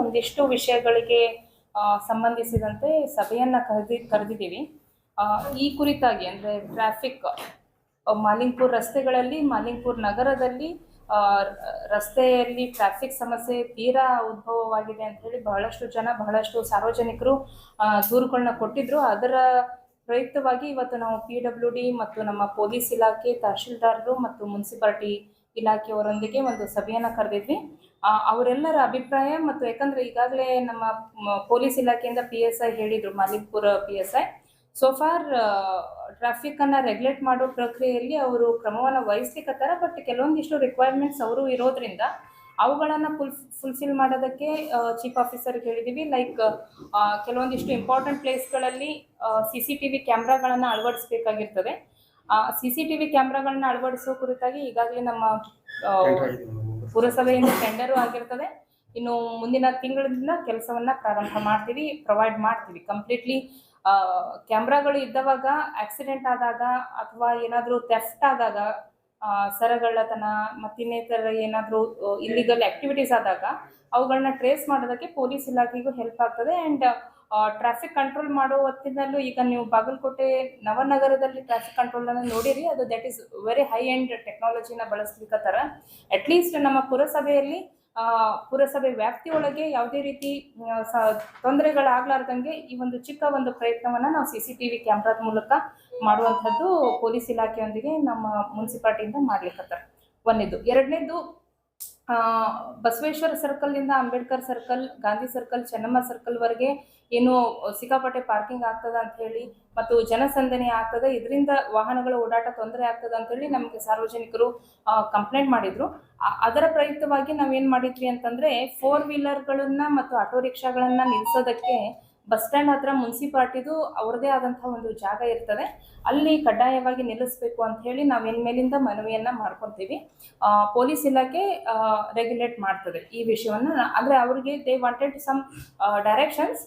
ಒಂದಿಷ್ಟು ವಿಷಯಗಳಿಗೆ ಸಂಬಂಧಿಸಿದಂತೆ ಸಭೆಯನ್ನ ಕರೆದಿದ್ದೀವಿ. ಈ ಕುರಿತಾಗಿ ಅಂದ್ರೆ ಟ್ರಾಫಿಕ್ ಮಾಲಿಂಗ್ಪುರ್ ರಸ್ತೆಗಳಲ್ಲಿ, ಮಾಲಿಂಗ್ಪುರ್ ನಗರದಲ್ಲಿ ರಸ್ತೆಯಲ್ಲಿ ಟ್ರಾಫಿಕ್ ಸಮಸ್ಯೆ ತೀರಾ ಉದ್ಭವವಾಗಿದೆ ಅಂತ ಹೇಳಿ ಬಹಳಷ್ಟು ಸಾರ್ವಜನಿಕರು ದೂರುಗಳನ್ನ ಕೊಟ್ಟಿದ್ರು. ಅದರ ಪ್ರಯುಕ್ತವಾಗಿ ಇವತ್ತು ನಾವು PWD ಮತ್ತು ನಮ್ಮ ಪೊಲೀಸ್ ಇಲಾಖೆ, ತಹಶೀಲ್ದಾರರು ಮತ್ತು ಮುನ್ಸಿಪಾಲಿಟಿ ಇಲಾಖೆಯವರೊಂದಿಗೆ ಒಂದು ಸಭೆಯನ್ನ ಕರೆದಿದ್ವಿ. ಅವರೆಲ್ಲರ ಅಭಿಪ್ರಾಯ ಮತ್ತು ಯಾಕಂದ್ರೆ ಈಗಾಗಲೇ ನಮ್ಮ ಪೊಲೀಸ್ ಇಲಾಖೆಯಿಂದ PSI ಹೇಳಿದ್ರು, ಮಾಲಿಂಗ್ಪುರ್ PSI ಸೋಫಾರ್ ಟ್ರಾಫಿಕ್ ಅನ್ನ ರೆಗ್ಯುಲೇಟ್ ಮಾಡೋ ಪ್ರಕ್ರಿಯೆಯಲ್ಲಿ ಅವರು ಕ್ರಮವನ್ನ ವಹಿಸ್ಲಿಕ್ಕತ್ತಾರ. ಬಟ್ ಕೆಲವೊಂದಿಷ್ಟು ರಿಕ್ವೈರ್ಮೆಂಟ್ಸ್ ಅವರು ಇರೋದ್ರಿಂದ ಅವುಗಳನ್ನ ಫುಲ್ಫಿಲ್ ಮಾಡೋದಕ್ಕೆ ಚೀಫ್ ಆಫೀಸರ್ಗೆ ಹೇಳಿದೀವಿ. ಲೈಕ್ ಕೆಲವೊಂದಿಷ್ಟು ಇಂಪಾರ್ಟೆಂಟ್ ಪ್ಲೇಸ್ಗಳಲ್ಲಿ CCTV ಕ್ಯಾಮ್ರಾಗಳನ್ನ ಅಳವಡಿಸಬೇಕಾಗಿರ್ತದೆ. CCTV ಕ್ಯಾಮ್ರಾಗಳನ್ನ ಅಳವಡಿಸೋ ಕುರಿತಾಗಿ ಈಗಾಗಲೇ ನಮ್ಮ ಪುರಸಭೆಯಿಂದ ಟೆಂಡರು ಆಗಿರ್ತದೆ. ಇನ್ನು ಮುಂದಿನ ತಿಂಗಳಿಂದ ಕೆಲಸವನ್ನ ಪ್ರೊವೈಡ್ ಮಾಡ್ತೀವಿ ಕಂಪ್ಲೀಟ್ಲಿ. ಕ್ಯಾಮ್ರಾಗಳು ಇದ್ದವಾಗ ಆಕ್ಸಿಡೆಂಟ್ ಆದಾಗ ಅಥವಾ ಏನಾದರೂ ಥೆಫ್ಟ್ ಆದಾಗ, ಸರಗಳ್ಳತನ ಮತ್ತಿನ್ನೇತರ ಏನಾದರೂ ಇಲ್ಲಿಗಲ್ ಆಕ್ಟಿವಿಟೀಸ್ ಆದಾಗ ಅವುಗಳನ್ನ ಟ್ರೇಸ್ ಮಾಡೋದಕ್ಕೆ ಪೊಲೀಸ್ ಇಲಾಖೆಗೂ ಹೆಲ್ಪ್ ಆಗ್ತದೆ. ಅಂಡ್ ಟ್ರಾಫಿಕ್ ಕಂಟ್ರೋಲ್ ಮಾಡೋ ಹೊತ್ತಿನಲ್ಲೂ ಈಗ ನೀವು ಬಾಗಲಕೋಟೆ ನವನಗರದಲ್ಲಿ ಟ್ರಾಫಿಕ್ ಕಂಟ್ರೋಲ್ ಅನ್ನು ನೋಡಿರಿ, ಅದು that is very high end ಟೆಕ್ನಾಲಜಿನ ಬಳಸ್ಲಿಕ್ಕತ್ತಾರ. ಅಟ್ಲೀಸ್ಟ್ ನಮ್ಮ ಪುರಸಭೆ ವ್ಯಾಪ್ತಿಯೊಳಗೆ ಯಾವುದೇ ರೀತಿ ತೊಂದರೆಗಳಾಗ್ಲಾರ್ದಂಗೆ ಈ ಒಂದು ಚಿಕ್ಕ ಒಂದು ಪ್ರಯತ್ನವನ್ನ ನಾವು CCTV ಕ್ಯಾಮ್ರಾದ ಮೂಲಕ ಮಾಡುವಂಥದ್ದು ಪೊಲೀಸ್ ಇಲಾಖೆಯೊಂದಿಗೆ ನಮ್ಮ ಮುನ್ಸಿಪಾಲಿಟಿಯಿಂದ ಮಾಡ್ಲಿಕ್ಕತ್ತಾರ. ಒಂದನೇದು. ಎರಡನೇದು, ಬಸವೇಶ್ವರ ಸರ್ಕಲ್ ಇಂದ Ambedkar circle, Gandhi circle, Chennamma circle ವರೆಗೆ ಏನು ಸಿಕ್ಕಾಪಟ್ಟೆ ಪಾರ್ಕಿಂಗ್ ಆಗ್ತದ ಅಂತ ಹೇಳಿ ಮತ್ತು ಜನಸಂದಣಿ ಆಗ್ತದೆ, ಇದರಿಂದ ವಾಹನಗಳ ಓಡಾಟ ತೊಂದರೆ ಆಗ್ತದ ಅಂತ ಹೇಳಿ ನಮಗೆ ಸಾರ್ವಜನಿಕರು ಕಂಪ್ಲೇಂಟ್ ಮಾಡಿದ್ರು. ಅದರ ಪ್ರಯುಕ್ತವಾಗಿ ನಾವೇನ್ ಮಾಡಿದ್ವಿ ಅಂತಂದ್ರೆ 4 ವೀಲರ್ಗಳನ್ನ ಮತ್ತು ಆಟೋ ರಿಕ್ಷಾಗಳನ್ನ ನಿಲ್ಸೋದಕ್ಕೆ ಬಸ್ ಸ್ಟ್ಯಾಂಡ್ ಹತ್ರ ಮುನ್ಸಿಪಾಲಿಟಿದು ಅವ್ರದೇ ಆದಂತಹ ಒಂದು ಜಾಗ ಇರ್ತದೆ, ಅಲ್ಲಿ ಕಡ್ಡಾಯವಾಗಿ ನಿಲ್ಲಿಸ್ಬೇಕು ಅಂತ ಹೇಳಿ ನಾವೇನ್ ಮೇಲಿಂದ ಮನವಿಯನ್ನ ಮಾಡ್ಕೊಂತೀವಿ. ಪೊಲೀಸ್ ಇಲಾಖೆ ರೆಗ್ಯುಲೇಟ್ ಮಾಡ್ತದೆ ಈ ವಿಷಯವನ್ನ. ಅಂದ್ರೆ ಅವ್ರಿಗೆ ದೇ ವಾಂಟೆಡ್ ಸಮ್ ಡೈರೆಕ್ಷನ್ಸ್,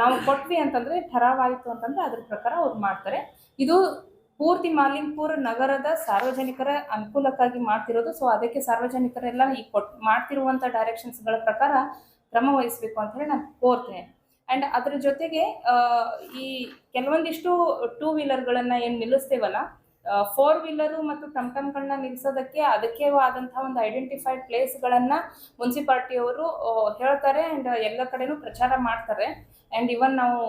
ನಾವು ಕೊಟ್ವಿ ಅಂತಂದ್ರೆ ಠರಾವಾಯಿತು ಅಂತಂದ್ರೆ ಅದ್ರ ಪ್ರಕಾರ ಅವ್ರು ಮಾಡ್ತಾರೆ. ಇದು ಪೂರ್ತಿ ಮಾಲಿಂಗ್ಪುರ್ ನಗರದ ಸಾರ್ವಜನಿಕರ ಅನುಕೂಲಕ್ಕಾಗಿ ಮಾಡ್ತಿರೋದು. ಸೊ ಅದಕ್ಕೆ ಸಾರ್ವಜನಿಕರೆಲ್ಲ ಈ ಮಾಡ್ತಿರುವಂತ ಡೈರೆಕ್ಷನ್ಸ್ಗಳ ಪ್ರಕಾರ ಕ್ರಮ ವಹಿಸ್ಬೇಕು ಅಂತ ಹೇಳಿ ನಾನು ಕೋರ್ತೇನೆ. ಅಂಡ್ ಅದ್ರ ಜೊತೆಗೆ ಈ ಕೆಲವೊಂದಿಷ್ಟು 2 ವೀಲರ್ಗಳನ್ನ ಏನ್ ನಿಲ್ಲಿಸ್ತೇವಲ್ಲ, 4 ವೀಲರು ಮತ್ತು ಟಮ್ಟಮ್ಗಳನ್ನ ನಿಲ್ಸೋದಕ್ಕೆ ಅದಕ್ಕೆ ಆದಂತಹ ಒಂದು ಐಡೆಂಟಿಫೈಡ್ ಪ್ಲೇಸ್ಗಳನ್ನ ಮುನ್ಸಿಪಾಲಿಟಿಯವರು ಹೇಳ್ತಾರೆ ಅಂಡ್ ಎಲ್ಲ ಕಡೆನೂ ಪ್ರಚಾರ ಮಾಡ್ತಾರೆ. ಅಂಡ್ ಇವನ್ ನಾವು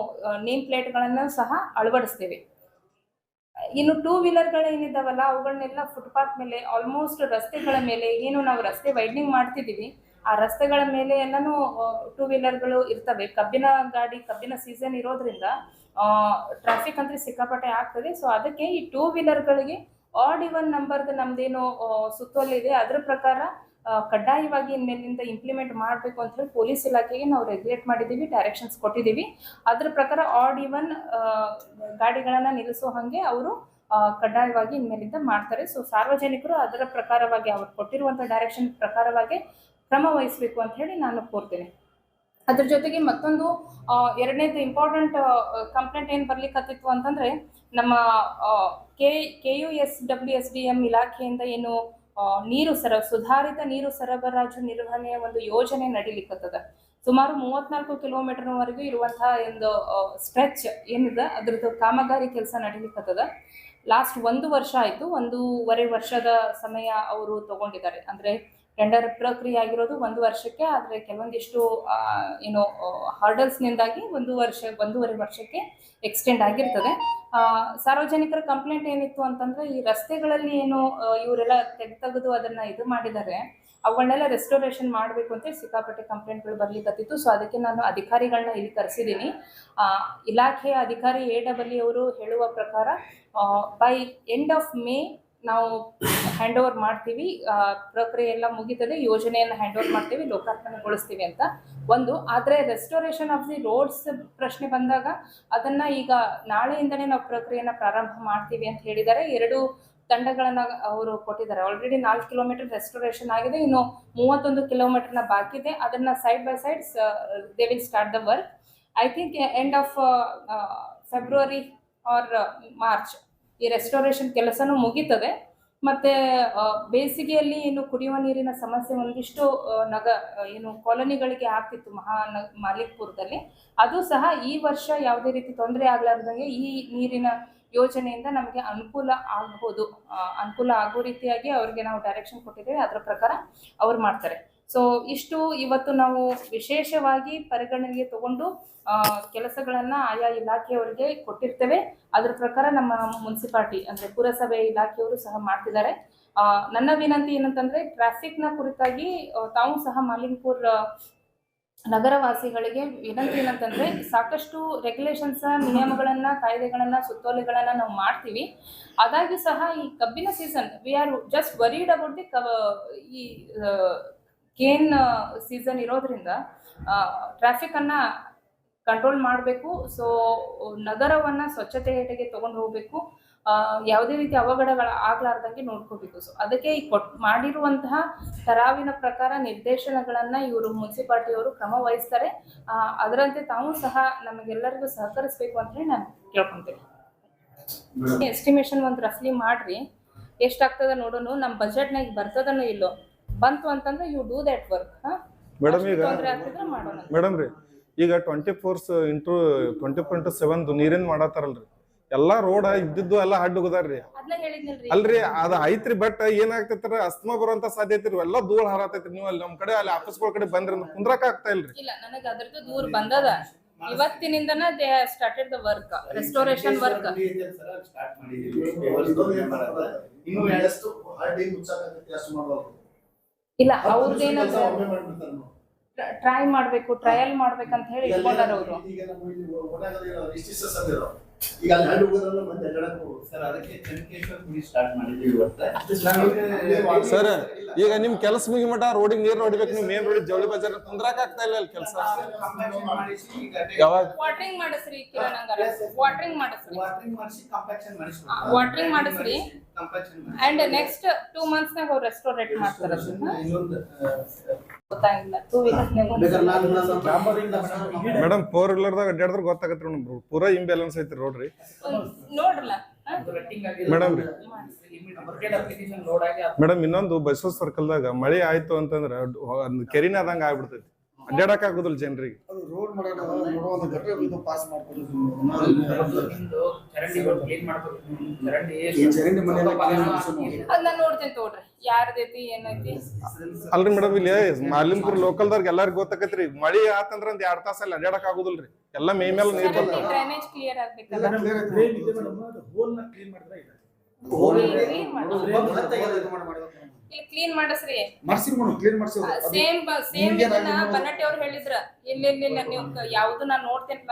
ನೇಮ್ ಪ್ಲೇಟ್ಗಳನ್ನ ಸಹ ಅಳವಡಿಸ್ತೇವೆ. ಇನ್ನು 2 ವೀಲರ್ಗಳು ಏನಿದ್ದಾವಲ್ಲ ಅವುಗಳನ್ನೆಲ್ಲ ಫುಟ್ಪಾತ್ ಮೇಲೆ, ಆಲ್ಮೋಸ್ಟ್ ರಸ್ತೆಗಳ ಮೇಲೆ, ಏನು ನಾವು ರಸ್ತೆ ವೈಡ್ನಿಂಗ್ ಮಾಡ್ತಿದ್ದೀವಿ ಆ ರಸ್ತೆಗಳ ಮೇಲೆ ಎಲ್ಲಾನು 2 ವೀಲರ್ಗಳು ಇರ್ತವೆ. ಕಬ್ಬಿನ ಸೀಸನ್ ಇರೋದ್ರಿಂದ ಟ್ರಾಫಿಕ್ ಅಂದ್ರೆ ಸಿಕ್ಕಾಪಟ್ಟೆ ಆಗ್ತದೆ. ಸೊ ಅದಕ್ಕೆ ಈ 2 ವೀಲರ್ಗಳಿಗೆ ಆಡ್ ಇವನ್ ನಂಬರ್ದು ನಮ್ದೇನು ಸುತ್ತೋಲಿದೆ ಅದ್ರ ಪ್ರಕಾರ ಕಡ್ಡಾಯವಾಗಿ ಇನ್ಮೇಲಿಂದ ಇಂಪ್ಲಿಮೆಂಟ್ ಮಾಡಬೇಕು ಅಂತ ಹೇಳಿ ಪೊಲೀಸ್ ಇಲಾಖೆಗೆ ನಾವು ರೆಗ್ಯುಲೇಟ್ ಮಾಡಿದ್ದೀವಿ, ಡೈರೆಕ್ಷನ್ಸ್ ಕೊಟ್ಟಿದ್ದೀವಿ. ಅದ್ರ ಪ್ರಕಾರ ಆಡ್ ಇವನ್ ಗಾಡಿಗಳನ್ನ ನಿಲ್ಲಿಸೋ ಹಂಗೆ ಅವರು ಕಡ್ಡಾಯವಾಗಿ ಇನ್ಮೇಲಿಂದ ಮಾಡ್ತಾರೆ. ಸೊ ಸಾರ್ವಜನಿಕರು ಅದರ ಪ್ರಕಾರವಾಗಿ ಅವ್ರು ಕೊಟ್ಟಿರುವಂತಹ ಡೈರೆಕ್ಷನ್ ಪ್ರಕಾರವಾಗಿ ಕ್ರಮ ವಹಿಸಬೇಕು ಅಂತ ಹೇಳಿ ನಾನು ಕೋರ್ತೇನೆ. ಅದ್ರ ಜೊತೆಗೆ ಮತ್ತೊಂದು ಎರಡನೇದು ಇಂಪಾರ್ಟೆಂಟ್ ಕಂಪ್ಲೇಂಟ್ ಏನ್ ಬರ್ಲಿಕ್ಕತ್ತಿತ್ತು ಅಂತಂದ್ರೆ, ನಮ್ಮ KUSWSDM ಇಲಾಖೆಯಿಂದ ಏನು ಸುಧಾರಿತ ನೀರು ಸರಬರಾಜು ನಿರ್ವಹಣೆಯ ಒಂದು ಯೋಜನೆ ನಡೀಲಿಕ್ಕತ್ತದ. ಸುಮಾರು 34 ಕಿಲೋಮೀಟರ್ವರೆಗೂ ಇರುವಂತಹ ಒಂದು ಸ್ಟ್ರೆಚ್ ಏನಿದೆ ಅದ್ರದ್ದು ಕಾಮಗಾರಿ ಕೆಲಸ ನಡೀಲಿಕ್ಕತ್ತದ. ಲಾಸ್ಟ್ 1 ವರ್ಷ ಆಯ್ತು, 1.5 ವರ್ಷದ ಸಮಯ ಅವರು ತಗೊಂಡಿದ್ದಾರೆ. ಅಂದ್ರೆ ಟೆಂಡರ್ ಪ್ರಕ್ರಿಯೆ ಆಗಿರೋದು 1 ವರ್ಷಕ್ಕೆ, ಆದ್ರೆ ಕೆಲವೊಂದಿಷ್ಟು ಏನು ಹರ್ಡಲ್ಸ್ನಿಂದಾಗಿ 1.5 ವರ್ಷಕ್ಕೆ ಎಕ್ಸ್ಟೆಂಡ್ ಆಗಿರ್ತದೆ. ಸಾರ್ವಜನಿಕರ ಕಂಪ್ಲೇಂಟ್ ಏನಿತ್ತು ಅಂತಂದ್ರೆ, ಈ ರಸ್ತೆಗಳಲ್ಲಿ ಏನು ಇವರೆಲ್ಲ ತೆಗೆದು ಅದನ್ನ ಇದು ಮಾಡಿದ್ದಾರೆ, ಅವುಗಳನ್ನೆಲ್ಲ ರೆಸ್ಟೋರೇಷನ್ ಮಾಡಬೇಕು ಅಂತ ಸಿಕ್ಕಾಪಟ್ಟೆ ಕಂಪ್ಲೇಂಟ್ಗಳು ಬರ್ಲಿಕ್ಕತ್ತಿತ್ತು. ಸೊ ಅದಕ್ಕೆ ನಾನು ಅಧಿಕಾರಿಗಳನ್ನ ಇಲ್ಲಿ ಕರೆಸಿದ್ದೀನಿ. ಇಲಾಖೆಯ ಅಧಿಕಾರಿ AW ಅವರು ಹೇಳುವ ಪ್ರಕಾರ ಬೈ ಎಂಡ್ ಆಫ್ ಮೇ ನಾವು ಹ್ಯಾಂಡ್ ಓವರ್ ಮಾಡ್ತೀವಿ, ಪ್ರಕ್ರಿಯೆ ಎಲ್ಲ ಮುಗಿತದೆ, ಯೋಜನೆಯನ್ನು ಹ್ಯಾಂಡ್ ಓವರ್ ಮಾಡ್ತೀವಿ, ಲೋಕಾರ್ಪಣೆಗೊಳಿಸ್ತೀವಿ ಅಂತ ಒಂದು. ಆದರೆ ರೆಸ್ಟೋರೇಷನ್ ಆಫ್ ದಿ ರೋಡ್ಸ್ ಪ್ರಶ್ನೆ ಬಂದಾಗ ಅದನ್ನ ಈಗ ನಾಳೆಯಿಂದನೇ ನಾವು ಪ್ರಕ್ರಿಯೆಯನ್ನು ಪ್ರಾರಂಭ ಮಾಡ್ತೀವಿ ಅಂತ ಹೇಳಿದ್ದಾರೆ. 2 ತಂಡಗಳನ್ನ ಅವರು ಕೊಟ್ಟಿದ್ದಾರೆ. ಆಲ್ರೆಡಿ 4 ಕಿಲೋಮೀಟರ್ ರೆಸ್ಟೋರೇಷನ್ ಆಗಿದೆ, ಇನ್ನು 31 ಕಿಲೋಮೀಟರ್ನ ಬಾಕಿ ಇದೆ. ಅದನ್ನ side by side they will start the work. I think end of February or March ಈ ರೆಸ್ಟೋರೇಷನ್ ಕೆಲಸನೂ ಮುಗೀತದೆ. ಮತ್ತೆ ಬೇಸಿಗೆಯಲ್ಲಿ ಏನು ಕುಡಿಯುವ ನೀರಿನ ಸಮಸ್ಯೆ ಒಂದಿಷ್ಟು ಏನು ಕಾಲೋನಿಗಳಿಗೆ ಆಗ್ತಿತ್ತು ಮಾಲಿಕ್ಪುರದಲ್ಲಿ, ಅದು ಸಹ ಈ ವರ್ಷ ಯಾವುದೇ ರೀತಿ ತೊಂದರೆ ಆಗ್ಲಾರ್ದಂಗೆ ಈ ನೀರಿನ ಯೋಜನೆಯಿಂದ ನಮಗೆ ಅನುಕೂಲ ಆಗಬಹುದು. ಅನುಕೂಲ ಆಗೋ ರೀತಿಯಾಗಿ ಅವ್ರಿಗೆ ನಾವು ಡೈರೆಕ್ಷನ್ ಕೊಟ್ಟಿದ್ದೇವೆ, ಅದರ ಪ್ರಕಾರ ಅವ್ರು ಮಾಡ್ತಾರೆ. ಸೊ ಇಷ್ಟು ಇವತ್ತು ನಾವು ವಿಶೇಷವಾಗಿ ಪರಿಗಣನೆಗೆ ತಗೊಂಡು ಕೆಲಸಗಳನ್ನ ಆಯಾ ಇಲಾಖೆಯವರಿಗೆ ಕೊಟ್ಟಿರ್ತೇವೆ. ಅದರ ಪ್ರಕಾರ ನಮ್ಮ ಮುನ್ಸಿಪಾಲಿಟಿ ಅಂದ್ರೆ ಪುರಸಭೆ ಇಲಾಖೆಯವರು ಸಹ ಮಾಡ್ತಿದ್ದಾರೆ. ನನ್ನ ವಿನಂತಿ ಏನಂತಂದ್ರೆ ಟ್ರಾಫಿಕ್ನ ಕುರಿತಾಗಿ ತಾವು ಸಹ ಮಾಲಿಂಗ್ಪುರ್ ನಗರವಾಸಿಗಳಿಗೆ ವಿನಂತಿ ಏನಂತಂದ್ರೆ, ಸಾಕಷ್ಟು ರೆಗ್ಯುಲೇಷನ್ಸ್, ನಿಯಮಗಳನ್ನ, ಕಾಯ್ದೆಗಳನ್ನ, ಸುತ್ತೋಲೆಗಳನ್ನ ನಾವು ಮಾಡ್ತೀವಿ. ಆದಾಗ್ಯೂ ಸಹ ಈ ಕಬ್ಬಿನ season we are just varied about the ಈ ಕೇನ್ ಸೀಸನ್ ಇರೋದ್ರಿಂದ ಟ್ರಾಫಿಕ್ ಅನ್ನ ಕಂಟ್ರೋಲ್ ಮಾಡಬೇಕು. ಸೊ ನಗರವನ್ನ ಸ್ವಚ್ಛತೆಗೆ ತಗೊಂಡು ಹೋಗ್ಬೇಕು, ಯಾವುದೇ ರೀತಿ ಅವಘಡಗಳ ಆಗ್ಲಾರ್ದಂಗೆ ನೋಡ್ಕೋಬೇಕು. ಸೊ ಅದಕ್ಕೆ ಈ ಮಾಡಿರುವಂತಹ ತರಾವಿನ ಪ್ರಕಾರ ನಿರ್ದೇಶನಗಳನ್ನ ಇವರು ಮುನ್ಸಿಪಾಲಿಟಿಯವರು ಕ್ರಮ ವಹಿಸ್ತಾರೆ. ಅದರಂತೆ ತಾವು ಸಹ ನಮಗೆಲ್ಲರಿಗೂ ಸಹಕರಿಸಬೇಕು ಅಂತ ಹೇಳಿ ನಾನು ಕೇಳ್ಕೊಂತೀನಿ. ಎಸ್ಟಿಮೇಷನ್ ಒಂದು ರಫ್ಲಿ ಮಾಡ್ರಿ, ಎಷ್ಟಾಗ್ತದ ನೋಡೋಣ. ನಮ್ಮ ಬಜೆಟ್ನಾಗ ಬರ್ತದನೋ ಇಲ್ಲೋ, ಬಂತು ಅಂತಂದ್ರೆ you do that work. Madam ರೀ ಈಗ 24/7 ನೀರಿನ ಮಾಡತ್ತಾರಲ್ರಿ, ಎಲ್ಲಾ ರೋಡ್ ಇದ್ದಿದ್ದು ಎಲ್ಲ ಅಡ್ಡ ಹೋಗದಾರ್ರಿ. ಅಲ್ರಿ ಅದ ಐತ್ರಿ, ಬಟ್ ಏನಾಗ್ತೈತ್ರ ಅಸ್ತಮಾ ಬರುವಂತ ಸಾಧ್ಯತೆ ಎಲ್ಲ ಧೂಳ್ ಹಾರತೈತ್ರಿ. ನೀವು ಅಲ್ಲಿ ನಮ್ ಕಡೆ ಅಲ್ಲಿ ಆಫೀಸ್ಗಳ ಕಡೆ ಬಂದ್ರಿ ಕುಂದ್ರಾಕ ಆಗ್ತಾ ಇಲ್ರಿ. ಇಲ್ಲ, ನನಗೆ ಅದ್ರದ್ದು ದೂರ ಬಂದದ. ಇವತ್ತಿನಿಂದನ they started the work, restoration work. ಇಲ್ಲ, ಅವ್ರದ್ದೇನ ಟ್ರೈ ಮಾಡ್ಬೇಕು, ಟ್ರಯಲ್ ಮಾಡ್ಬೇಕಂತ ಹೇಳಿ ಇಟ್ಕೊಂಡಾರ ಅವರು. ಈಗ ಅಲ್ಲಿ ಹಳ್ಳಿ ಹೋಗೋದ್ರಲ್ಲ ಮತ್ತೆ ಅಡ್ಡಾಡಕ್ಕೆ ಸರ್, ಅದಕ್ಕೆ ಚೆನ್ನಕೇಶ್ವರ ಗುಡಿ ಸ್ಟಾರ್ಟ್ ಮಾಡಿದ್ದೀವಿ ಇವತ್ತು. ಸರ್ ಈಗ ನಿಮ್ ಕೆಲಸ ಮುಗಿಮಟ ರೋಡಿಗೆ ನೀರು ಹೊಡಿಬೇಕು, ನೀವು ಮೇನ್ ರೋಡ್ ಜವಳಿ ಬಜಾರ್ ಕುಂದ್ರಾಕ ಆಗ್ತಾ ಇಲ್ಲ ಅಲ್ಲಿ ಕೆಲಸ. ಯಾವಾಗ ವಾಟರಿಂಗ್ ಮಾಡಿಸ್ರಿ ಕಿರಣ್ ಹಂಗಾರ, ವಾಟರಿಂಗ್ ಮಾಡಿಸ್ರಿ, ವಾಟರಿಂಗ್ ಮಾಡಿಸ್ರಿ. ಅಂಡ್ ನೆಕ್ಸ್ಟ್ 2 months ನಾಗ ಅವ್ರು ರೆಸ್ಟೋರೇಟ್ ಮಾಡ್ತಾರ. ಗೊತ್ತಾಗಿಲ್ಲ, 2 weeks ಮೇಡಮ್ 4 wheelerದಾಗ ಅಡ್ಡಾಡಿದ್ರೆ ಗೊತ್ತಾಗತ್ರಿ. ಪೂರಾ ಇಂಬ್ಯಾಲೆನ್ಸ್ ಐತ್ರಿ ರೋಡ್ ರೀ, ನೋಡ್ರಲ್ಲ ಮೇಡಮ್ ರೀ. ಮೇಡಮ್ ಇನ್ನೊಂದು ಬಸವ ಸರ್ಕಲ್ದಾಗ ಮಳೆ ಆಯ್ತು ಅಂತಂದ್ರ ಕೆರಿನ ಆದಂಗ ಆಗ್ಬಿಡ್ತೈತಿ, ಅಡ್ಡಾಡಕ್ ಆಗುದಿಲ್ಲ ಜನರಿಗೆ. ರೋಡ್ ಮಾಡೋದು ಗಟ್ರ ಇದು ಪಾಸ್ ಮಾಡ್ಕೊಡು. ಅದನ್ನ ನೋಡ್ತೇನೆ ತೋಡ್ರಿ, ಯಾರ್ದೈತಿ ಏನೈತಿ. ಅಲ್ರಿ ಮೇಡಮ್, ಇಲ್ಲಿ ಮಾಲಿಂಪುರ್ ಲೋಕಲ್ದವ್ರಿಗೆ ಎಲ್ಲಾರ್ಗ ಗೊತ್ತಾಕೈತ್ರಿ, ಮಳಿ ಆತಂದ್ರ ಒಂದ್ 2 ತಾಸ ಅಲ್ಲಿ ಅಡ್ಡಾಡಕ್ ಆಗುದಿಲ್ರಿ, ಎಲ್ಲಾ ಮೈ ಮೇಲೆ ನೀರ್ ಬರ್ತಾವ. ಡ್ರೈನೇಜ್ ಕ್ಲಿಯರ್ ಆಗ್ಬೇಕಲ್ಲ, ಕ್ಲೀನ್ ಮಾಡಿಸ್ರಿ. ಸೇಮ್ ಬನ್ನಟ್ಟಿ ಅವ್ರು ಹೇಳಿದ್ರ, ಇಲ್ಲ ನೀವು ಯಾವ್ದು ನಾನ್ ನೋಡ್ತೇನೆ,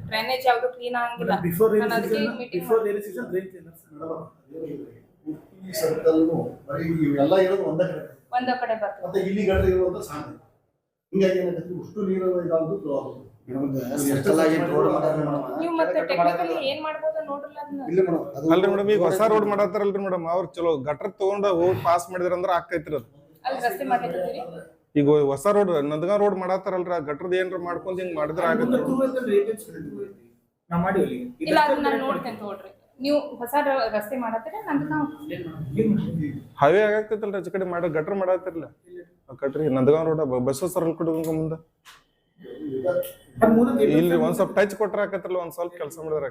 ಡ್ರೈನೇಜ್ ಯಾವ್ದು ಕ್ಲೀನ್ ಆಗಂಗಿಲ್ಲ. ಒಂದ ಕಡೆ ಬರ್ತದೆ, ಇಲ್ಲಿ ಗಡ್ರ ಇರುವಂತ ಸಾಧ್ಯ. ಹಿಂಗಾಗಿ ಏನಾಗುತ್ತೆ, ಉಷ್ಟು ನೀರು ಇದಾವುದು ಫ್ಲೋ ಆಗೋದು. ನೀವು ಮತ್ತೆ ಟೆಕ್ನಿಕಲಿ ಏನ್ ಮಾಡ್ಬೋದು ನೋಡ್ರಲ್ಲ ಅದನ್ನ. ಅಲ್ರಿ ಮೇಡಮ್, ಈಗ ಹೊಸ ರೋಡ್ ಮಾಡತ್ತಾರಲ್ರಿ ಮೇಡಮ್, ಅವ್ರು ಚಲೋ ಗಟ್ರ ತಗೊಂಡ ಹೋಗಿ ಪಾಸ್ ಮಾಡಿದ್ರ ಅಂದ್ರ ಆಗ್ತೈತ್ರಿ ಅದು. ಅಲ್ಲಿ ರಸ್ತೆ ಮಾಡಿದ್ದೀರಿ ಈಗ ಹೊಸ ರೋಡ್ ನಂದಗ ರೋಡ್ ಮಾಡತ್ತಾರಲ್ರಿ, ಆ ಗಟ್ರದ ಏನ್ರ ಮಾಡ್ಕೊಂಡ್ ಹಿಂಗ್ ಮಾಡಿದ್ರ ಆಗತ್ತೆ. ಇಲ್ಲ, ಅದನ್ನ ನಾನು ನೋಡ್ತೇನೆ ತೋಡ್ರಿ. ನೀವು ಹೊಸ ರಸ್ತೆ ಮಾಡತ್ತೀರ, ನಂದು ಹೈವೇ ಆಗಾಗ್ತೈತಲ್ರಿ ಆಚೆ ಕಡೆ ಮಾಡ ಗಟ್ರ ಮಾಡತ್ತಿರ್ಲ ಕಟ್ರಿ. ನಂದಗಾಂವ್ ರೋಡ್ ಬಸವ ಸರ್ಕಲ್ ಕಡೆ ಮುಂದ ಇಲ್ಲಿ ಒಂದ್ ಸ್ವಲ್ಪ ಟಚ್ ಕೊಟ್ರ ಆಕತ್ರಲ್ಲ, ಒಂದ್ ಸ್ವಲ್ಪ ಕೆಲಸ ಮಾಡಿದ್ರ